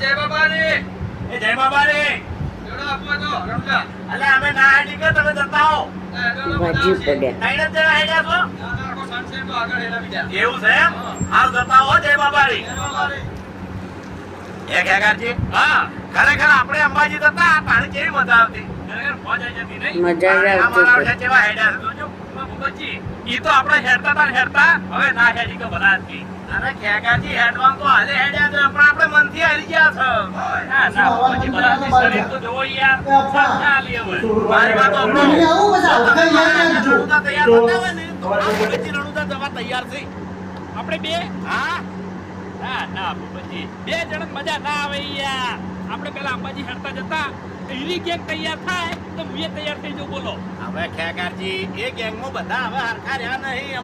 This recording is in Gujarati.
જય બાબાની. એ જય બાબાની. જોડો આપો તો રમજા. અલે અમે ના હેડી કે તમે જતા હો. વાજી પડ્યા. આઈને જરા હેડ્યા છો? ના ના કો સનસેટ તો આગળ હેલા બીજા. એવું છે એમ? હાલ જતા હો જય બાબાની. જય બાબાની. એ ખેગારજી. હા. ખરેખર આપણે અંબાજી જતા પાણી કેવી મજા આવતી. ખરેખર મજા જતી નહીં. મજા જ આવતી અમારા હતી. વખતે કેવા હેડ્યા છે જોજો. બાબુજી ઈ તો આપણે હેડતા હવે ના હેડી કે બનાસથી. અરે ખેગારજી હેડવાન તો હાલે હેડ્યા છે પણ આપણે મનથી હારી ગયા છે. ના ના બાબુજી બનાસથી શરીર તો જોવો યાર. સાચા લે હવે. મારી વાત સાંભળો. રણુદા તૈયાર થતા હોય ને તો બાબુજી રણુદા જવા તૈયાર છે. આપણે બે હા. ના ના બાબુજી બે જણ મજા ના આવે યાર. આપણે પેલા અંબાજી હેડતા જતા એવી ગેંગ તૈયાર થાય તો હું તૈયાર થઈ જાઉં બોલો. હવે ખેગારજી એ ગેંગમાં બધા હવે હરખા રહ્યા નહીં.